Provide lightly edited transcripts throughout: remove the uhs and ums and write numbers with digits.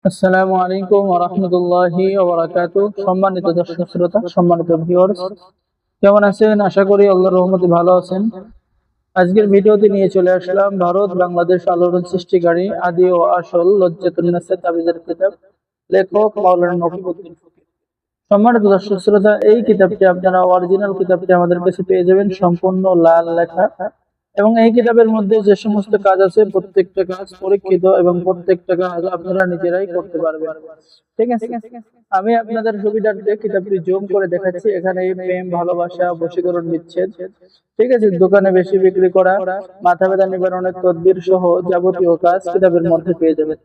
আসসালামু আলাইকুম ওয়া রাহমাতুল্লাহি ওয়া বারাকাতুহু। সম্মানিত দর্শক শ্রোতা, সম্মানিত ভিউয়ার্স, কেমন আছেন? আশা করি আল্লাহর রহমতে ভালো আছেন। আজকের ভিডিওতে নিয়ে চলে আসলাম ভারত বাংলাদেশ আলোড়ন সৃষ্টিকারী আদি ও আসল লজ্জাতুন নাসা তাবিজের কিতাব, লেখক মাওলানা নকিবউদ্দিন ফকির। সম্মানিত দর্শক শ্রোতা, এই কিতাবটি আপনারা অরিজিনাল কিতাবটি আমাদের কাছে পেয়ে যাবেন সম্পূর্ণ লাল লেখা, এবং এই কিতাবের মধ্যে যে সমস্ত কাজ আছে প্রত্যেকটা কাজ পরীক্ষিত এবং প্রত্যেকটা কাজ আপনারা নিজেরাই করতে পারবেন। ঠিক আছে, আমি আপনাদের সুবিধার্থে কিতাবটি জুম করে দেখাচ্ছি। এখানে প্রেম, ভালোবাসা, বশীকরণ, বিচ্ছেদ, ঠিক আছে, দোকানে বেশি বিক্রি করা, মাথা ব্যথা নিবারণের তদবির সহ যাবতীয় কাজ কিতাবের মধ্যে পেয়ে যাবেন।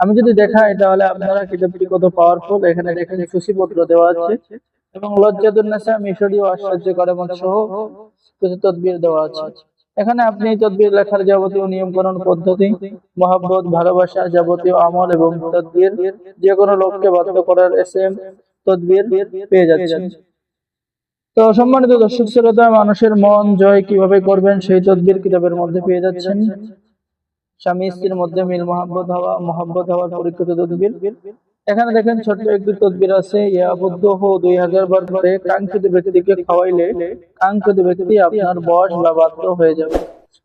আমি যদি দেখাই তাহলে আপনারা কিতাবটি কত পাওয়ারফুল, এখানে দেখেন সূচিপত্র দেওয়া আছে এবং লজ্জাতুন নাসা মিশরীয় আশ্চর্য কারামত সহ কিছু তদবির দেওয়া আছে। এখানে আপনি তদবির লেখার যাবতীয় নিয়মকানুন, পদ্ধতি, মহব্বত, ভালোবাসা, যাবতীয় আমল এবং তদবির, যে কোনো লোককে বাধ্য করার এসএম তদবির পেয়ে যাচ্ছেন। তো সম্মানিত দর্শক শ্রোতা, মানুষের মন জয় কিভাবে করবেন সেই তদবির কিতাবের মধ্যে পেয়ে যাচ্ছেন। স্বামী স্ত্রীর মধ্যে মিল মহব্বত হওয়ার পরীক্ষিত তদবির। এখানে দেখেন ছোট্ট একটি তদবির আছে, ইয়াবুদ্ধ হো 2000 বার করে কাঙ্ক্ষিত ব্যক্তিকে খাওয়াইলে কাঙ্ক্ষিত ব্যক্তি আপনার বশ বা বাধ্য হয়ে যাবে।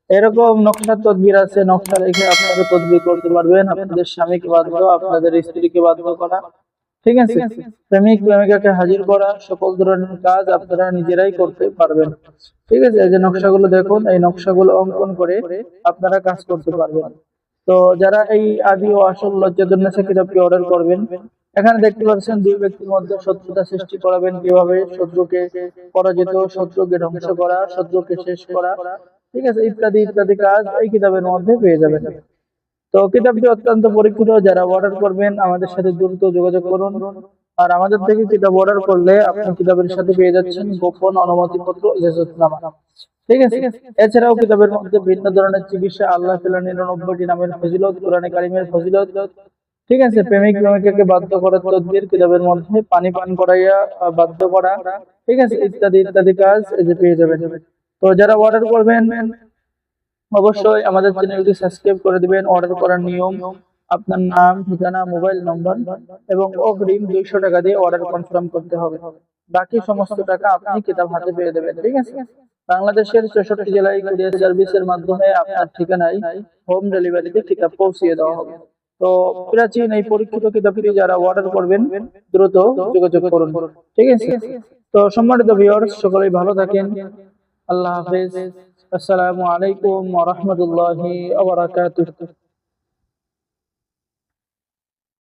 এরকম নকশার তদবির আছে, নকশা রেখে আপনারা তদবির করতে পারবেন। আপনাদের স্বামীকে বাধ্য, আপনাদের স্ত্রীকে বাধ্য করা, ঠিক আছে, প্রেমিক প্রেমিকাকে হাজির করা, সকল ধরনের কাজ আপনারা নিজেরাই করতে পারবেন। ঠিক আছে, এই যে নকশাগুলো দেখুন, এই নকশাগুলো অঙ্কন করে আপনারা কাজ করতে পারবেন। তো যারা এই আদি ও আসল লজ্জাতুন নাসা কিতাবটি অর্ডার করবেন, এখানে দেখতে পাচ্ছেন দুই ব্যক্তির মধ্যে শত্রুতা সৃষ্টি করাবেন কিভাবে, শত্রুকে পরাজিত, শত্রুকে ধ্বংস করা, শত্রুকে শেষ করা, ঠিক আছে, ইত্যাদি ইত্যাদি কাজ এই কিতাবের মধ্যে পেয়ে যাবেন। তো কিতাবটি অত্যন্ত পরীক্ষিত। যারা অর্ডার করবেন আমাদের সাথে দ্রুত যোগাযোগ করুন। আর আমাদের থেকে কিতাব অর্ডার করলে আপনি কিতাবের সাথে পেয়ে যাচ্ছেন গোপন অনুমতিপত্র, ইজাজতনামা। ঠিক আছে, এছাড়াও কিতাবের মধ্যে ভিন্ন ধরনের চিকিৎসা, আল্লাহ তাআলা 99টি নামের ফজিলত, কোরআনে কারিমের ফজিলত, ঠিক আছে, প্রেমিক প্রেমিকাকে বাধ্য করার তদবির কিতাবের মধ্যে, পানি পান করাইয়া বাধ্য করা, ঠিক আছে, ইত্যাদি ইত্যাদি কাজ এই যে পেয়ে যাবেন। তো যারা অর্ডার করবেন অবশ্যই আমাদের চ্যানেলটি সাবস্ক্রাইব করে দিবেন। অর্ডার করার নিয়ম: আপনার নাম, ঠিকানা, মোবাইল নম্বর এবং অগ্রিম 200 টাকা দিয়ে অর্ডার কনফার্ম করতে হবে। বাকি সমস্ত টাকা আপনি কিতাব হাতে পেয়ে দেবেন। ঠিক আছে, বাংলাদেশের 64 জেলায় কুরিয়ার সার্ভিসের মাধ্যমে আপনার ঠিকানায় হোম ডেলিভারিতে কিতাব পৌঁছিয়ে দেওয়া হবে। তো প্রাচীন এই পরীক্ষিত কিতাবটি যারা অর্ডার করবেন দ্রুত যোগাযোগ করুন। ঠিক আছে, তো সম্মানিত ভিউয়ার্স, সকলেই ভালো থাকেন। আল্লাহ হাফেজ। আসসালামু আলাইকুম ওয়া রাহমাতুল্লাহি ওয়া বারাকাতুহু।